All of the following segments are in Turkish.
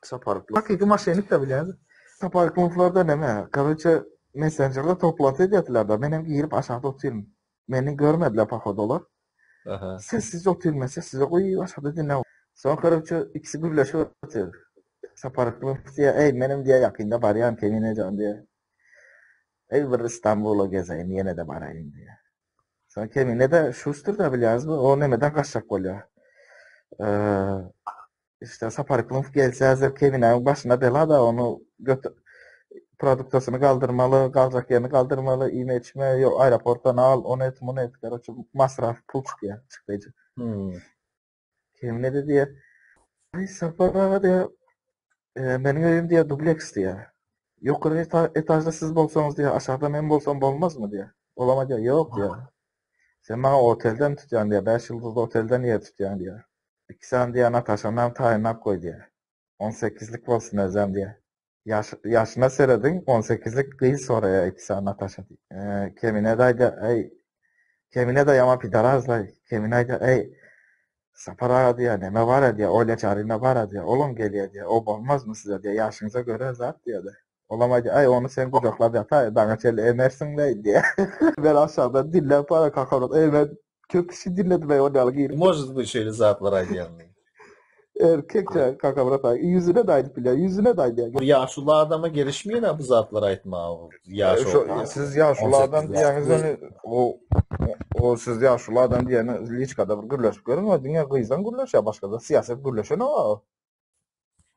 Saparıklı. Hakiki maşenik de bilýärdi. Saparyklyňlarda näme? Karıça Messenger'da toplantı edýärler da. Menem girip aşağıda oturuyorum. Beni görmediler pahoda olar. Aha. Sessiz oturuyorum, sessiz koy aşağıda dinle. Sonra karıça ikisi birleşip oturuyor. Saparyklı diye, ey benim diye yakında baryan kemine can diye. Ey bir İstanbul'a gezeyim yine de barayım diye. Sonra kemine de şustur da bilýärsmi? O nemeden kaçacak bolýar. İşte Saparyklı gelse hazır keminenin başına bela da onu götür. Produktasını kaldırmalı, kalacak yerini kaldırmalı, iğne içme, yok aeroporttan al, onu et, bunu et. Karıça masraf, pul çıkıyor, çıklayıcı. Kemine de diye, ay Sapara diye, benim evim diye dubleks diye. Yukarı etajda siz bolsanız diye, aşağıda ben bolsam olmaz mı diye. Olama diye, yok diye. Sen bana otelden tutuyorsun diye, 5 yıldızlı otelden niye tutuyorsun diye. İkisi diye Natasha'ndan tayinap koy diye. 18'lik olsun özlem diye. Yaşına seredin 18'lik kıyı sonraya ikisi Natasha diye. Kemine daydı, ey, kemine dayama pidarazla, kemine de ey, Sapara diye, neme var diye, öyle çarine var diye, oğlum geliyor diye, o olmaz mı size diye, yaşınıza göre zat diye de. Olamaydı, ay onu sen kucakla yata, bana çelle emersin de diye. Ben aşağıda dille para kakarat, ben çok kişi dinledi ben onu alıp Может быть, şöyle zatlar aydiyanlı. erkekçe kakarat, yüzüne daydı bile, yüzüne daydı ya. Bu yaşlı adama gelişmeyen bu zatlar aytma. Yaş olmaz. Siz yaşlılardan diyeniz o siz yaşlılardan diyeniz liçkada bir gürleşip görün o dünya kıyızdan gürleşe başka da siyaset gürleşen o.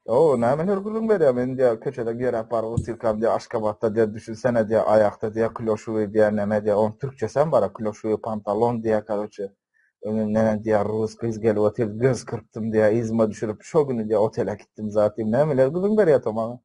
O ne menür gürlün veriyor men diye köşede gerek var o sirkam diye Aşkabat'ta diye düşünsene diye ayakta diye kloşuyu diye neme diye on Türkçe sen bara kloşuyu pantalon diye karoçe. Önüne diye Rus kız gel otel göz kırptım diye izma düşürüp şu günü diye otele gittim zaten ne menür gürlün veriyor tamam.